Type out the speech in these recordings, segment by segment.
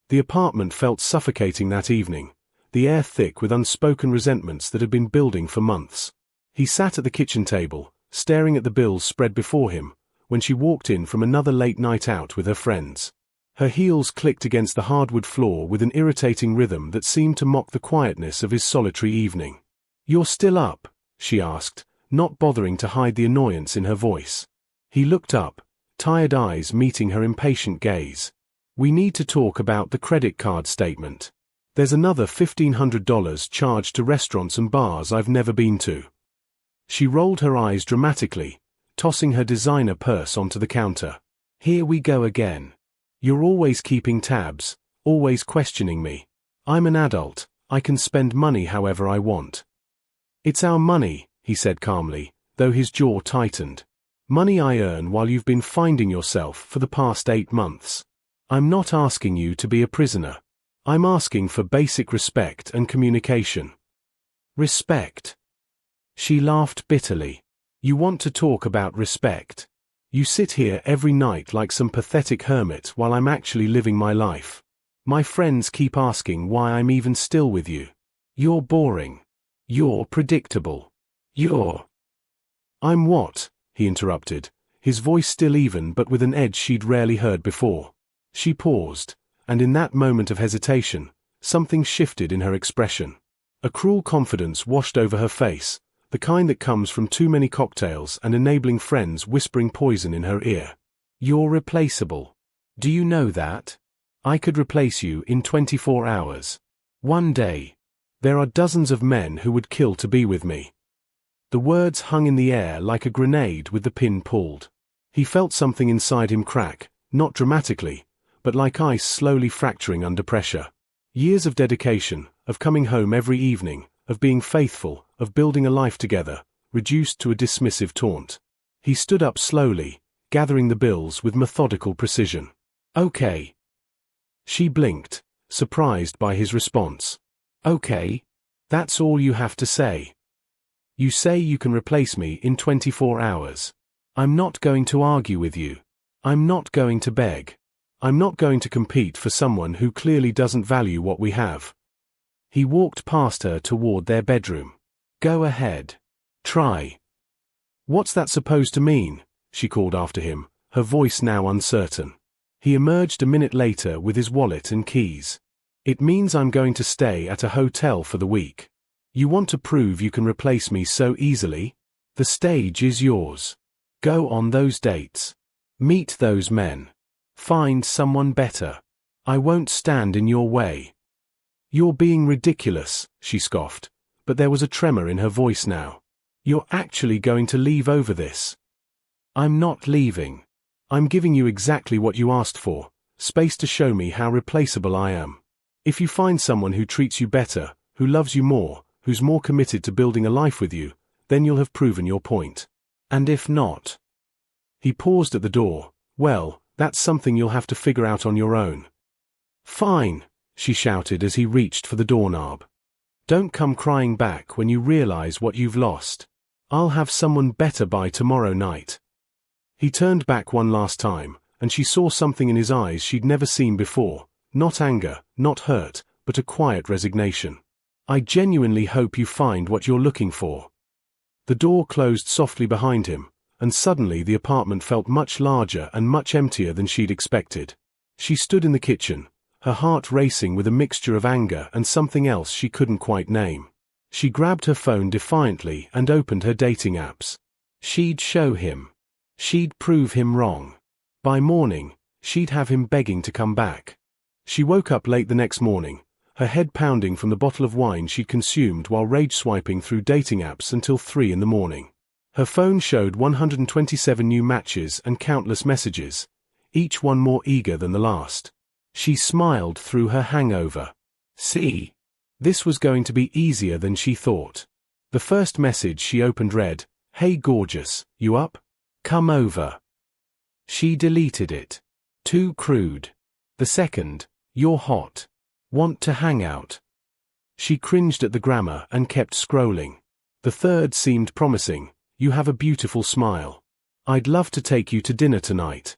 The apartment felt suffocating that evening, the air thick with unspoken resentments that had been building for months. He sat at the kitchen table, staring at the bills spread before him, when she walked in from another late night out with her friends. Her heels clicked against the hardwood floor with an irritating rhythm that seemed to mock the quietness of his solitary evening. "You're still up?" she asked, not bothering to hide the annoyance in her voice. He looked up, tired eyes meeting her impatient gaze. "We need to talk about the credit card statement. There's another $1,500 charged to restaurants and bars I've never been to." She rolled her eyes dramatically, tossing her designer purse onto the counter. "Here we go again. You're always keeping tabs, always questioning me. I'm an adult, I can spend money however I want." "It's our money," he said calmly, though his jaw tightened. "Money I earn while you've been finding yourself for the past 8 months. I'm not asking you to be a prisoner. I'm asking for basic respect and communication." "Respect?" She laughed bitterly. "You want to talk about respect? You sit here every night like some pathetic hermit while I'm actually living my life. My friends keep asking why I'm even still with you. You're boring. You're predictable. I'm what?" he interrupted, his voice still even but with an edge she'd rarely heard before. She paused, and in that moment of hesitation, something shifted in her expression. A cruel confidence washed over her face, the kind that comes from too many cocktails and enabling friends whispering poison in her ear. "You're replaceable. Do you know that? I could replace you in 24 hours. One day. There are dozens of men who would kill to be with me." The words hung in the air like a grenade with the pin pulled. He felt something inside him crack, not dramatically, but like ice slowly fracturing under pressure. Years of dedication, of coming home every evening, of being faithful, of building a life together, reduced to a dismissive taunt. He stood up slowly, gathering the bills with methodical precision. "Okay." She blinked, surprised by his response. "Okay? That's all you have to say? You say you can replace me in 24 hours. I'm not going to argue with you. I'm not going to beg. I'm not going to compete for someone who clearly doesn't value what we have." He walked past her toward their bedroom. "Go ahead. Try." "What's that supposed to mean?" she called after him, her voice now uncertain. He emerged a minute later with his wallet and keys. "It means I'm going to stay at a hotel for the week. You want to prove you can replace me so easily? The stage is yours. Go on those dates. Meet those men. Find someone better. I won't stand in your way." "You're being ridiculous," she scoffed, but there was a tremor in her voice now. "You're actually going to leave over this?" "I'm not leaving. I'm giving you exactly what you asked for, space to show me how replaceable I am. If you find someone who treats you better, who loves you more, who's more committed to building a life with you, then you'll have proven your point. And if not..." He paused at the door. "Well, that's something you'll have to figure out on your own." "Fine," she shouted as he reached for the doorknob. "Don't come crying back when you realize what you've lost. I'll have someone better by tomorrow night." He turned back one last time, and she saw something in his eyes she'd never seen before, not anger, not hurt, but a quiet resignation. "I genuinely hope you find what you're looking for." The door closed softly behind him, and suddenly the apartment felt much larger and much emptier than she'd expected. She stood in the kitchen, her heart racing with a mixture of anger and something else she couldn't quite name. She grabbed her phone defiantly and opened her dating apps. She'd show him. She'd prove him wrong. By morning, she'd have him begging to come back. She woke up late the next morning, her head pounding from the bottle of wine she'd consumed while rage-swiping through dating apps until 3 in the morning. Her phone showed 127 new matches and countless messages, each one more eager than the last. She smiled through her hangover. See? This was going to be easier than she thought. The first message she opened read, "Hey gorgeous, you up? Come over." She deleted it. Too crude. The second, "You're hot. Want to hang out?" She cringed at the grammar and kept scrolling. The third seemed promising, "You have a beautiful smile. I'd love to take you to dinner tonight."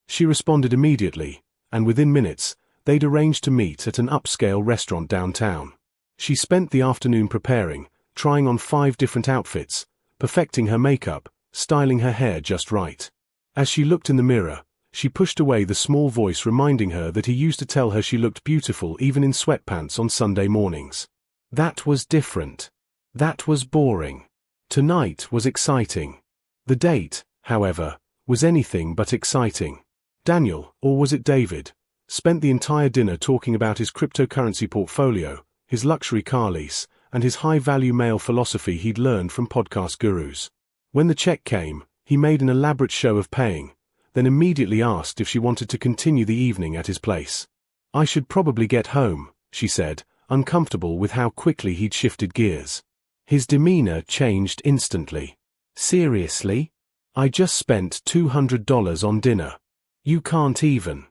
She responded immediately, and within minutes, They'd arranged to meet at an upscale restaurant downtown. She spent the afternoon preparing, trying on 5 different outfits, perfecting her makeup, styling her hair just right. As she looked in the mirror, she pushed away the small voice reminding her that he used to tell her she looked beautiful even in sweatpants on Sunday mornings. That was different. That was boring. Tonight was exciting. The date, however, was anything but exciting. Daniel, or was it David, spent the entire dinner talking about his cryptocurrency portfolio, his luxury car lease, and his high-value male philosophy he'd learned from podcast gurus. When the check came, he made an elaborate show of paying, then immediately asked if she wanted to continue the evening at his place. "I should probably get home," she said, uncomfortable with how quickly he'd shifted gears. His demeanor changed instantly. "Seriously? I just spent $200 on dinner. You can't even."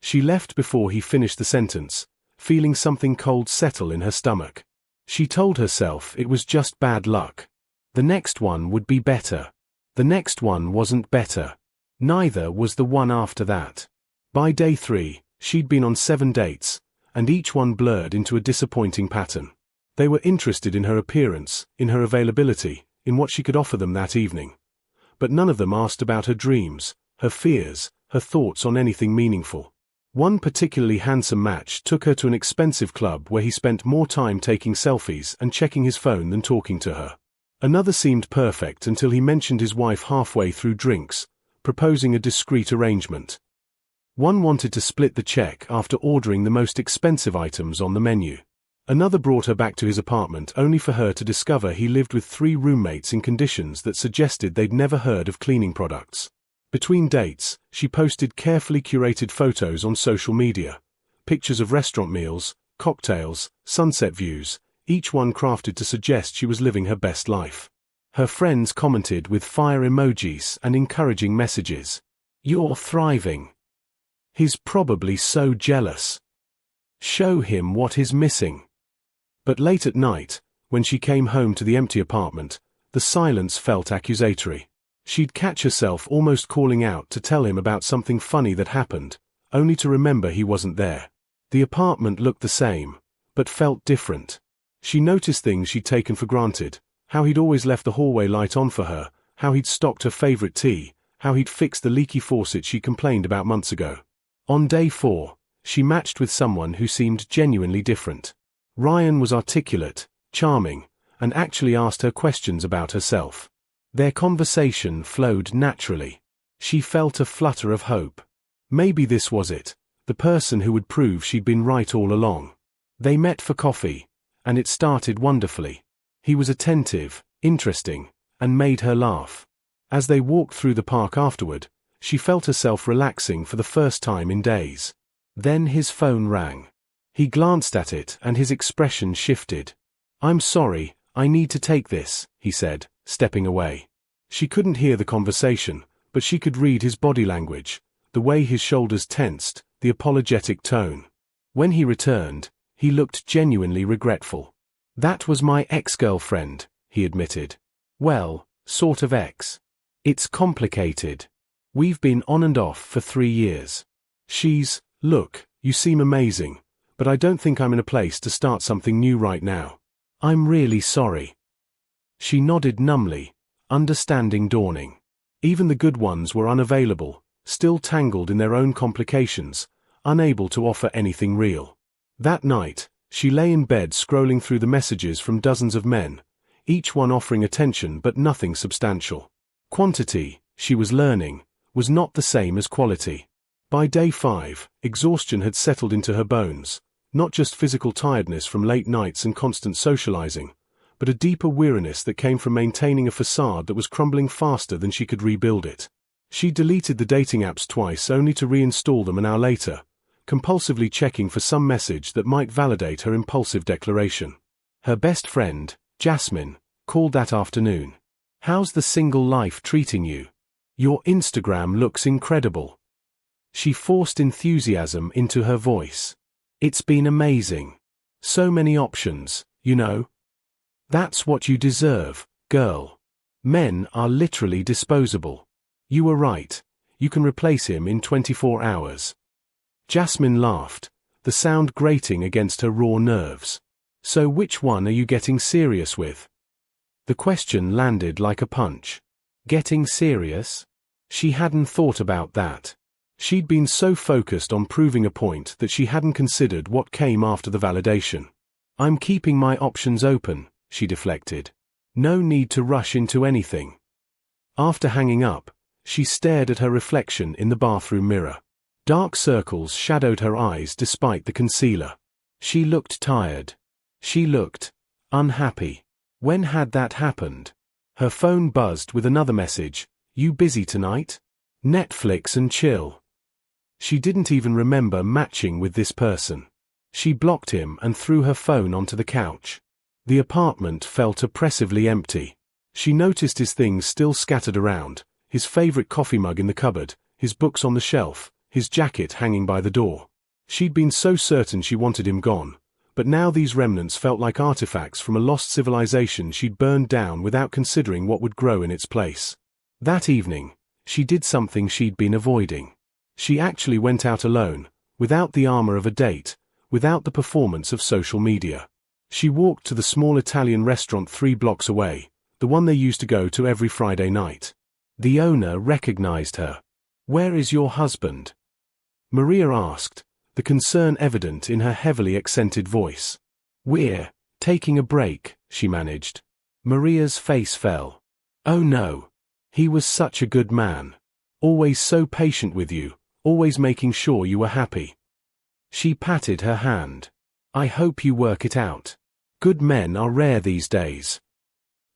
She left before he finished the sentence, feeling something cold settle in her stomach. She told herself it was just bad luck. The next one would be better. The next one wasn't better. Neither was the one after that. By day 3, she'd been on 7 dates, and each one blurred into a disappointing pattern. They were interested in her appearance, in her availability, in what she could offer them that evening. But none of them asked about her dreams, her fears, her thoughts on anything meaningful. One particularly handsome match took her to an expensive club where he spent more time taking selfies and checking his phone than talking to her. Another seemed perfect until he mentioned his wife halfway through drinks, proposing a discreet arrangement. One wanted to split the check after ordering the most expensive items on the menu. Another brought her back to his apartment only for her to discover he lived with 3 roommates in conditions that suggested they'd never heard of cleaning products. Between dates, she posted carefully curated photos on social media, pictures of restaurant meals, cocktails, sunset views, each one crafted to suggest she was living her best life. Her friends commented with fire emojis and encouraging messages. "You're thriving. He's probably so jealous. Show him what he's missing." But late at night, when she came home to the empty apartment, the silence felt accusatory. She'd catch herself almost calling out to tell him about something funny that happened, only to remember he wasn't there. The apartment looked the same, but felt different. She noticed things she'd taken for granted, how he'd always left the hallway light on for her, how he'd stocked her favorite tea, how he'd fixed the leaky faucet she complained about months ago. On day 4, she matched with someone who seemed genuinely different. Ryan was articulate, charming, and actually asked her questions about herself. Their conversation flowed naturally. She felt a flutter of hope. Maybe this was it, the person who would prove she'd been right all along. They met for coffee, and it started wonderfully. He was attentive, interesting, and made her laugh. As they walked through the park afterward, she felt herself relaxing for the first time in days. Then his phone rang. He glanced at it and his expression shifted. "I'm sorry, I need to take this," he said, stepping away. She couldn't hear the conversation, but she could read his body language, the way his shoulders tensed, the apologetic tone. When he returned, he looked genuinely regretful. "That was my ex-girlfriend," he admitted. "Well, sort of ex. It's complicated. We've been on and off for 3 years. Look, you seem amazing, but I don't think I'm in a place to start something new right now. I'm really sorry." She nodded numbly, understanding dawning. Even the good ones were unavailable, still tangled in their own complications, unable to offer anything real. That night, she lay in bed scrolling through the messages from dozens of men, each one offering attention but nothing substantial. Quantity, she was learning, was not the same as quality. By day 5, exhaustion had settled into her bones, not just physical tiredness from late nights and constant socializing, but a deeper weariness that came from maintaining a facade that was crumbling faster than she could rebuild it. She deleted the dating apps twice only to reinstall them an hour later, compulsively checking for some message that might validate her impulsive declaration. Her best friend, Jasmine, called that afternoon. "How's the single life treating you? Your Instagram looks incredible." She forced enthusiasm into her voice. "It's been amazing. So many options, you know." "That's what you deserve, girl. Men are literally disposable. You were right. You can replace him in 24 hours. Jasmine laughed, the sound grating against her raw nerves. So which one are you getting serious with? The question landed like a punch. Getting serious? She hadn't thought about that. She'd been so focused on proving a point that she hadn't considered what came after the validation. I'm keeping my options open, she deflected. No need to rush into anything. After hanging up, she stared at her reflection in the bathroom mirror. Dark circles shadowed her eyes despite the concealer. She looked tired. She looked unhappy. When had that happened? Her phone buzzed with another message. You busy tonight? Netflix and chill. She didn't even remember matching with this person. She blocked him and threw her phone onto the couch. The apartment felt oppressively empty. She noticed his things still scattered around, his favorite coffee mug in the cupboard, his books on the shelf, his jacket hanging by the door. She'd been so certain she wanted him gone, but now these remnants felt like artifacts from a lost civilization she'd burned down without considering what would grow in its place. That evening, she did something she'd been avoiding. She actually went out alone, without the armor of a date, without the performance of social media. She walked to the small Italian restaurant 3 blocks away, the one they used to go to every Friday night. The owner recognized her. Where is your husband? Maria asked, the concern evident in her heavily accented voice. We're taking a break, she managed. Maria's face fell. Oh no. He was such a good man. Always so patient with you, always making sure you were happy. She patted her hand. I hope you work it out. Good men are rare these days.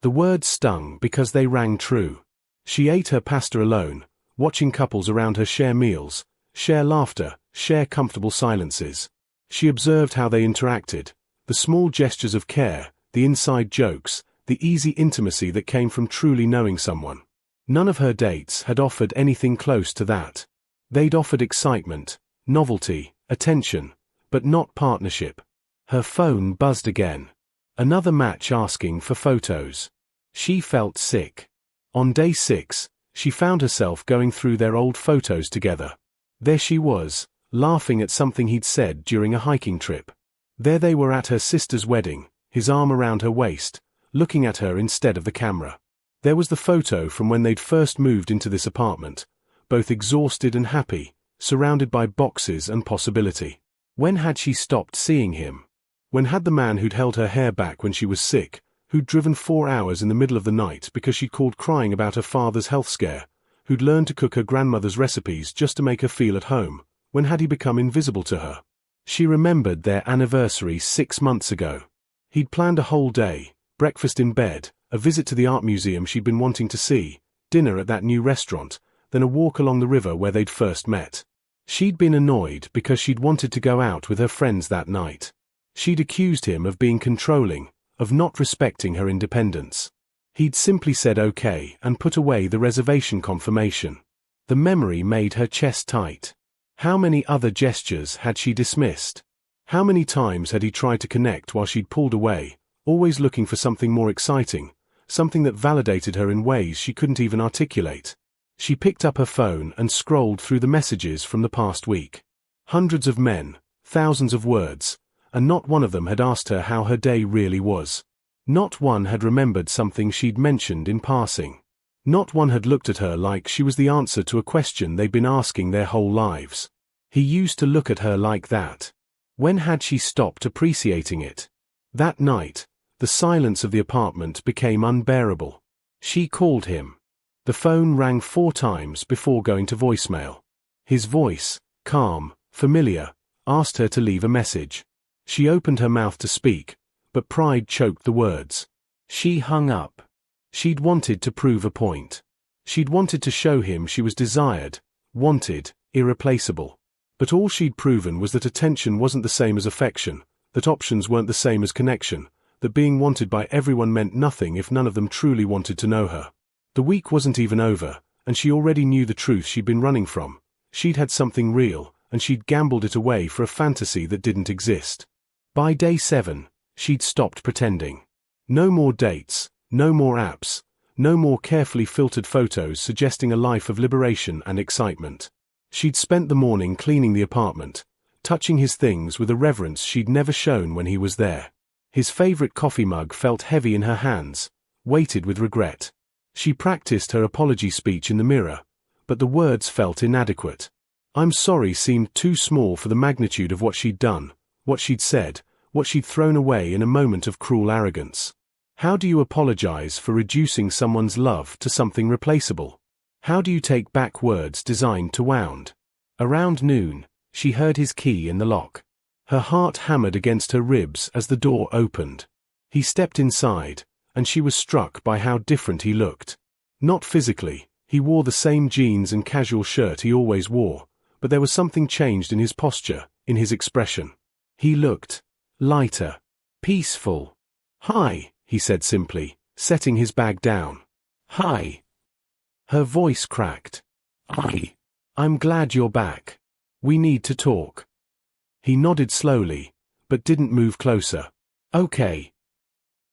The words stung because they rang true. She ate her pasta alone, watching couples around her share meals, share laughter, share comfortable silences. She observed how they interacted, the small gestures of care, the inside jokes, the easy intimacy that came from truly knowing someone. None of her dates had offered anything close to that. They'd offered excitement, novelty, attention, but not partnership. Her phone buzzed again. Another match asking for photos. She felt sick. On day 6, she found herself going through their old photos together. There she was, laughing at something he'd said during a hiking trip. There they were at her sister's wedding, his arm around her waist, looking at her instead of the camera. There was the photo from when they'd first moved into this apartment, both exhausted and happy, surrounded by boxes and possibility. When had she stopped seeing him? When had the man who'd held her hair back when she was sick, who'd driven 4 hours in the middle of the night because she'd called crying about her father's health scare, who'd learned to cook her grandmother's recipes just to make her feel at home, when had he become invisible to her? She remembered their anniversary 6 months ago. He'd planned a whole day, breakfast in bed, a visit to the art museum she'd been wanting to see, dinner at that new restaurant, then a walk along the river where they'd first met. She'd been annoyed because she'd wanted to go out with her friends that night. She'd accused him of being controlling, of not respecting her independence. He'd simply said okay and put away the reservation confirmation. The memory made her chest tight. How many other gestures had she dismissed? How many times had he tried to connect while she'd pulled away, always looking for something more exciting, something that validated her in ways she couldn't even articulate? She picked up her phone and scrolled through the messages from the past week. Hundreds of men, thousands of words, and not one of them had asked her how her day really was. Not one had remembered something she'd mentioned in passing. Not one had looked at her like she was the answer to a question they'd been asking their whole lives. He used to look at her like that. When had she stopped appreciating it? That night, the silence of the apartment became unbearable. She called him. The phone rang 4 times before going to voicemail. His voice, calm, familiar, asked her to leave a message. She opened her mouth to speak, but pride choked the words. She hung up. She'd wanted to prove a point. She'd wanted to show him she was desired, wanted, irreplaceable. But all she'd proven was that attention wasn't the same as affection, that options weren't the same as connection, that being wanted by everyone meant nothing if none of them truly wanted to know her. The week wasn't even over, and she already knew the truth she'd been running from. She'd had something real, and she'd gambled it away for a fantasy that didn't exist. By day 7, she'd stopped pretending. No more dates, no more apps, no more carefully filtered photos suggesting a life of liberation and excitement. She'd spent the morning cleaning the apartment, touching his things with a reverence she'd never shown when he was there. His favorite coffee mug felt heavy in her hands, weighted with regret. She practiced her apology speech in the mirror, but the words felt inadequate. "I'm sorry" seemed too small for the magnitude of what she'd done, what she'd said, what she'd thrown away in a moment of cruel arrogance. How do you apologize for reducing someone's love to something replaceable? How do you take back words designed to wound? Around noon, she heard his key in the lock. Her heart hammered against her ribs as the door opened. He stepped inside, and she was struck by how different he looked. Not physically, he wore the same jeans and casual shirt he always wore, but there was something changed in his posture, in his expression. He looked lighter, peaceful. "Hi," he said simply, setting his bag down. "Hi." Her voice cracked. "Hi. I'm glad you're back. We need to talk." He nodded slowly, but didn't move closer. "Okay."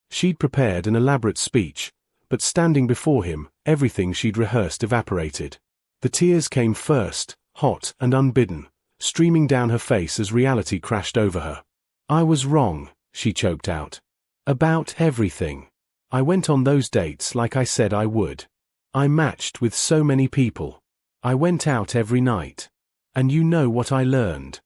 She'd prepared an elaborate speech, but standing before him, everything she'd rehearsed evaporated. The tears came first, hot and unbidden, streaming down her face as reality crashed over her. "I was wrong," she choked out. "About everything. I went on those dates like I said I would. I matched with so many people. I went out every night. And you know what I learned?"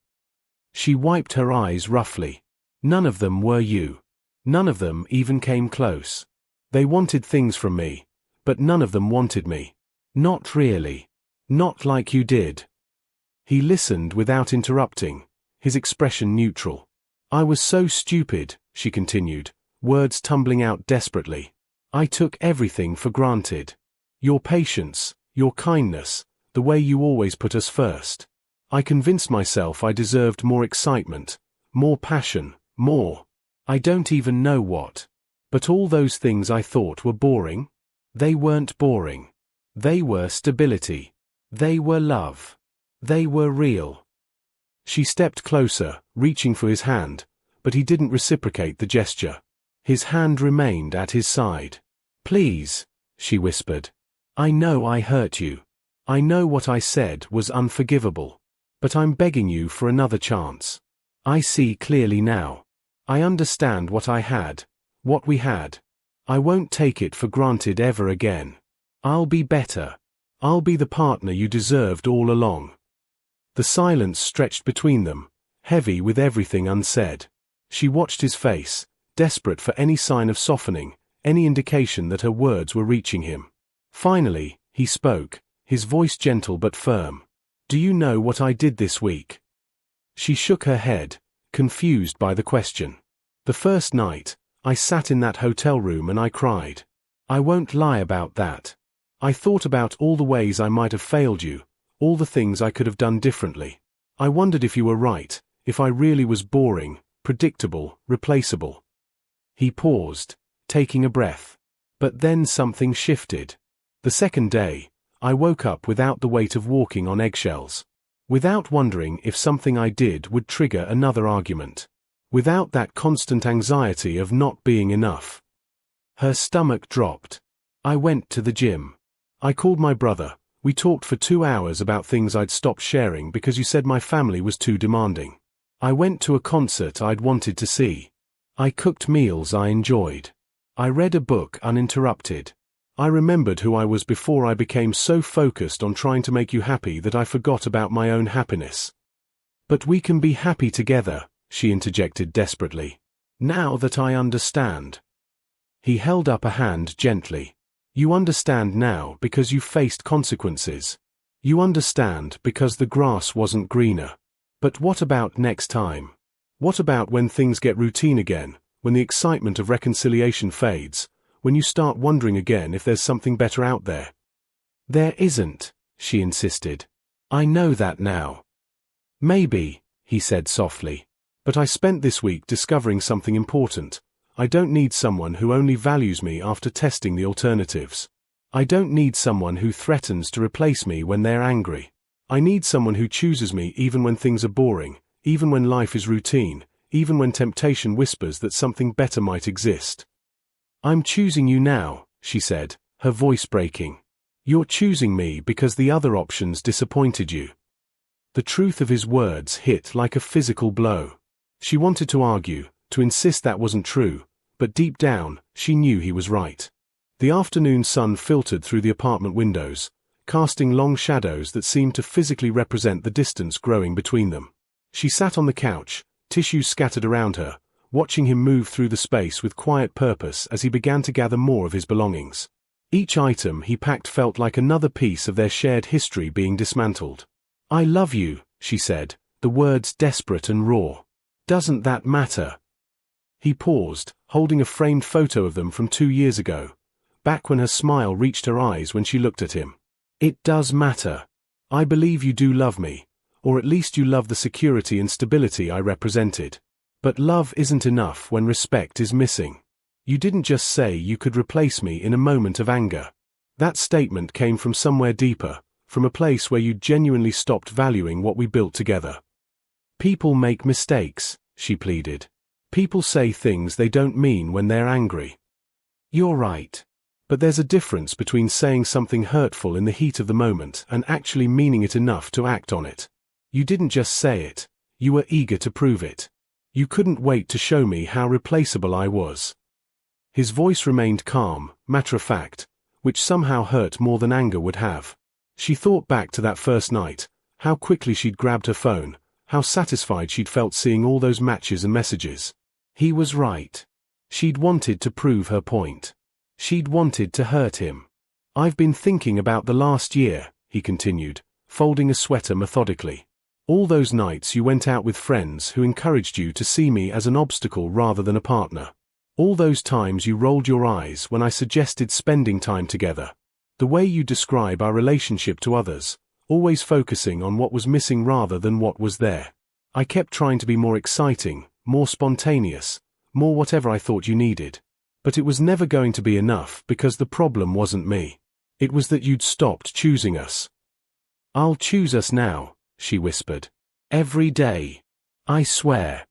She wiped her eyes roughly. "None of them were you. None of them even came close. They wanted things from me, but none of them wanted me. Not really. Not like you did." He listened without interrupting, his expression neutral. "I was so stupid," she continued, words tumbling out desperately. "I took everything for granted. Your patience, your kindness, the way you always put us first. I convinced myself I deserved more excitement, more passion, more. I don't even know what. But all those things I thought were boring? They weren't boring. They were stability. They were love. They were real." She stepped closer, reaching for his hand, but he didn't reciprocate the gesture. His hand remained at his side. "Please," she whispered. "I know I hurt you. I know what I said was unforgivable. But I'm begging you for another chance. I see clearly now. I understand what I had, what we had. I won't take it for granted ever again. I'll be better. I'll be the partner you deserved all along." The silence stretched between them, heavy with everything unsaid. She watched his face, desperate for any sign of softening, any indication that her words were reaching him. Finally, he spoke, his voice gentle but firm. "Do you know what I did this week?" She shook her head, confused by the question. "The first night, I sat in that hotel room and I cried. I won't lie about that. I thought about all the ways I might have failed you, all the things I could have done differently. I wondered if you were right, if I really was boring, predictable, replaceable." He paused, taking a breath. But then something shifted. The second day, I woke up without the weight of walking on eggshells. Without wondering if something I did would trigger another argument. Without that constant anxiety of not being enough. Her stomach dropped. I went to the gym. I called my brother. We talked for 2 hours about things I'd stopped sharing because you said my family was too demanding. I went to a concert I'd wanted to see. I cooked meals I enjoyed. I read a book uninterrupted. I remembered who I was before I became so focused on trying to make you happy that I forgot about my own happiness. "But we can be happy together," she interjected desperately. "Now that I understand." He held up a hand gently. "You understand now because you faced consequences. You understand because the grass wasn't greener. But what about next time? What about when things get routine again, when the excitement of reconciliation fades, when you start wondering again if there's something better out there?" "There isn't," she insisted. "I know that now." "Maybe," he said softly. "But I spent this week discovering something important. I don't need someone who only values me after testing the alternatives. I don't need someone who threatens to replace me when they're angry. I need someone who chooses me even when things are boring, even when life is routine, even when temptation whispers that something better might exist." "I'm choosing you now," she said, her voice breaking. "You're choosing me because the other options disappointed you. The truth of his words hit like a physical blow. She wanted to argue, to insist that wasn't true, but deep down, she knew he was right. The afternoon sun filtered through the apartment windows, casting long shadows that seemed to physically represent the distance growing between them. She sat on the couch, tissues scattered around her, watching him move through the space with quiet purpose as he began to gather more of his belongings. Each item he packed felt like another piece of their shared history being dismantled. "I love you," she said, the words desperate and raw. "Doesn't that matter?" He paused, holding a framed photo of them from 2 years ago, back when her smile reached her eyes when she looked at him. "It does matter. I believe you do love me, or at least you love the security and stability I represented. But love isn't enough when respect is missing. You didn't just say you could replace me in a moment of anger. That statement came from somewhere deeper, from a place where you genuinely stopped valuing what we built together." "People make mistakes," she pleaded. "People say things they don't mean when they're angry." "You're right. But there's a difference between saying something hurtful in the heat of the moment and actually meaning it enough to act on it. You didn't just say it, you were eager to prove it. You couldn't wait to show me how replaceable I was." His voice remained calm, matter-of-fact, which somehow hurt more than anger would have. She thought back to that first night, how quickly she'd grabbed her phone, how satisfied she'd felt seeing all those matches and messages. He was right. She'd wanted to prove her point. She'd wanted to hurt him. "I've been thinking about the last year," he continued, folding a sweater methodically. "All those nights you went out with friends who encouraged you to see me as an obstacle rather than a partner. All those times you rolled your eyes when I suggested spending time together. The way you describe our relationship to others, always focusing on what was missing rather than what was there. I kept trying to be more exciting, more spontaneous, more whatever I thought you needed. But it was never going to be enough because the problem wasn't me. It was that you'd stopped choosing us." "I'll choose us now," she whispered. "Every day. I swear."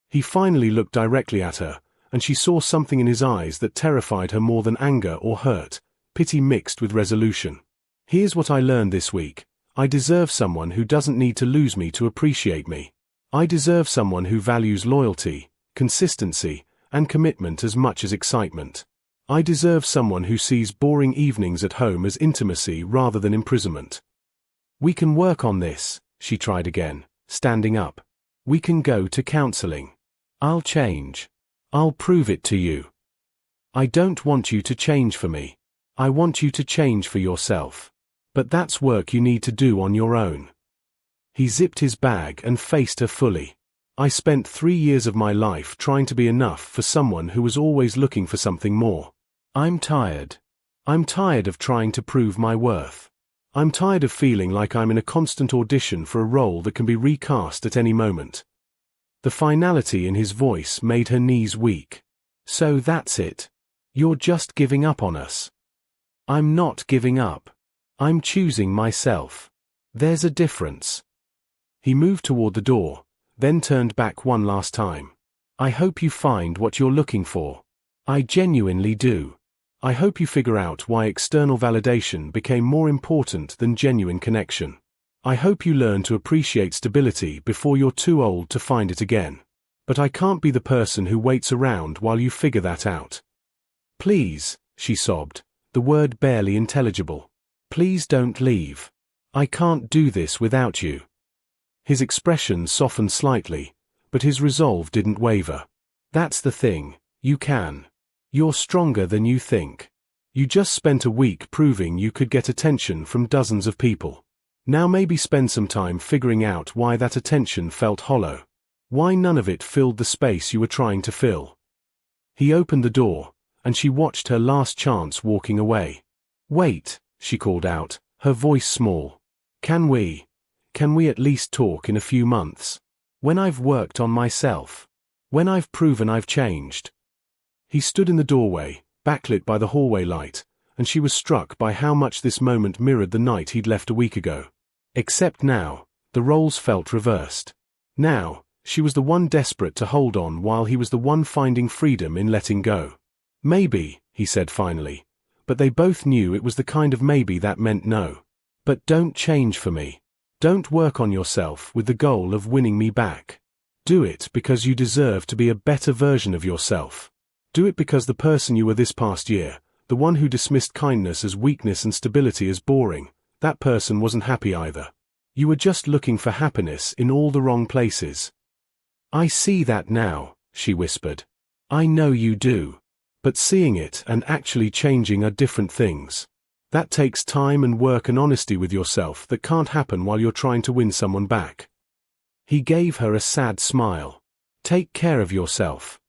He finally looked directly at her, and she saw something in his eyes that terrified her more than anger or hurt, pity mixed with resolution. "Here's what I learned this week. I deserve someone who doesn't need to lose me to appreciate me. I deserve someone who values loyalty, consistency, and commitment as much as excitement. I deserve someone who sees boring evenings at home as intimacy rather than imprisonment." "We can work on this," she tried again, standing up. "We can go to counseling. I'll change. I'll prove it to you. I don't want you to change for me. I want you to change for yourself. But that's work you need to do on your own." He zipped his bag and faced her fully. "I spent 3 years of my life trying to be enough for someone who was always looking for something more. I'm tired. I'm tired of trying to prove my worth. I'm tired of feeling like I'm in a constant audition for a role that can be recast at any moment." The finality in his voice made her knees weak. "So that's it. You're just giving up on us." "I'm not giving up. I'm choosing myself. There's a difference." He moved toward the door, then turned back one last time. "I hope you find what you're looking for. I genuinely do. I hope you figure out why external validation became more important than genuine connection. I hope you learn to appreciate stability before you're too old to find it again. But I can't be the person who waits around while you figure that out. Please," she sobbed, the word barely intelligible. "Please don't leave. I can't do this without you." His expression softened slightly, but his resolve didn't waver. "That's the thing, you can. You're stronger than you think. You just spent a week proving you could get attention from dozens of people. Now maybe spend some time figuring out why that attention felt hollow. Why none of it filled the space you were trying to fill." He opened the door, and she watched her last chance walking away. "Wait," she called out, her voice small. Can we at least talk in a few months? When I've worked on myself. When I've proven I've changed." He stood in the doorway, backlit by the hallway light, and she was struck by how much this moment mirrored the night he'd left a week ago. Except now, the roles felt reversed. Now, she was the one desperate to hold on while he was the one finding freedom in letting go. "Maybe," he said finally, but they both knew it was the kind of maybe that meant no. "But don't change for me. Don't work on yourself with the goal of winning me back. Do it because you deserve to be a better version of yourself. Do it because the person you were this past year, the one who dismissed kindness as weakness and stability as boring, that person wasn't happy either. You were just looking for happiness in all the wrong places. I see that now, she whispered. I know you do. But seeing it and actually changing are different things. That takes time and work and honesty with yourself that can't happen while you're trying to win someone back. He gave her a sad smile. Take care of yourself.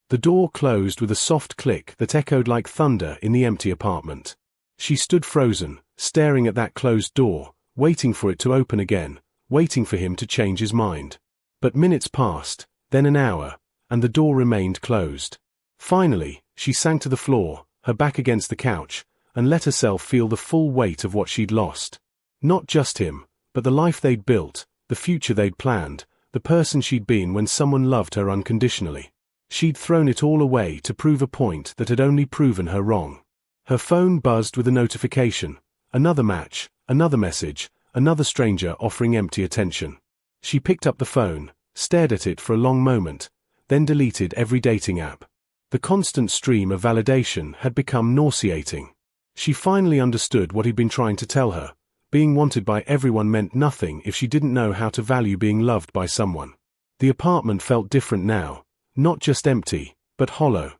The door closed with a soft click that echoed like thunder in the empty apartment. She stood frozen, staring at that closed door, waiting for it to open again, waiting for him to change his mind. But minutes passed, then an hour, and the door remained closed. Finally, she sank to the floor, her back against the couch, and let herself feel the full weight of what she'd lost. Not just him, but the life they'd built, the future they'd planned, the person she'd been when someone loved her unconditionally. She'd thrown it all away to prove a point that had only proven her wrong. Her phone buzzed with a notification. Another match, another message, another stranger offering empty attention. She picked up the phone, stared at it for a long moment, then deleted every dating app. The constant stream of validation had become nauseating. She finally understood what he'd been trying to tell her. Being wanted by everyone meant nothing if she didn't know how to value being loved by someone. The apartment felt different now. Not just empty, but hollow.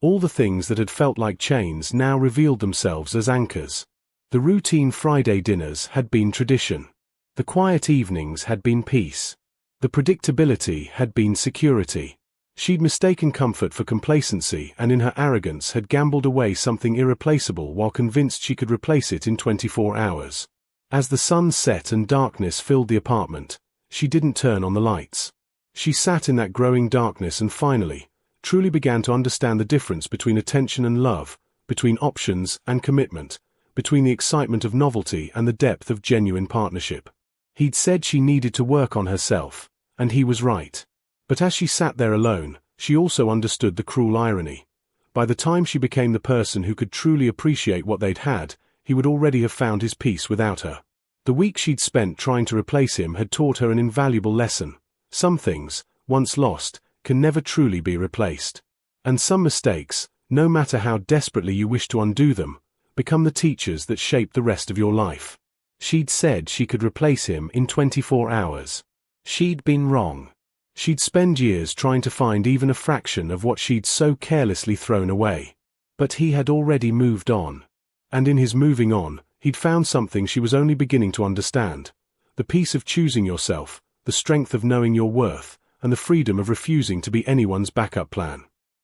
All the things that had felt like chains now revealed themselves as anchors. The routine Friday dinners had been tradition. The quiet evenings had been peace. The predictability had been security. She'd mistaken comfort for complacency and in her arrogance had gambled away something irreplaceable while convinced she could replace it in 24 hours. As the sun set and darkness filled the apartment, she didn't turn on the lights. She sat in that growing darkness and finally, truly began to understand the difference between attention and love, between options and commitment, between the excitement of novelty and the depth of genuine partnership. He'd said she needed to work on herself, and he was right. But as she sat there alone, she also understood the cruel irony. By the time she became the person who could truly appreciate what they'd had, he would already have found his peace without her. The week she'd spent trying to replace him had taught her an invaluable lesson. Some things, once lost, can never truly be replaced. And some mistakes, no matter how desperately you wish to undo them, become the teachers that shape the rest of your life. She'd said she could replace him in 24 hours. She'd been wrong. She'd spend years trying to find even a fraction of what she'd so carelessly thrown away. But he had already moved on. And in his moving on, he'd found something she was only beginning to understand. The peace of choosing yourself, the strength of knowing your worth, and the freedom of refusing to be anyone's backup plan.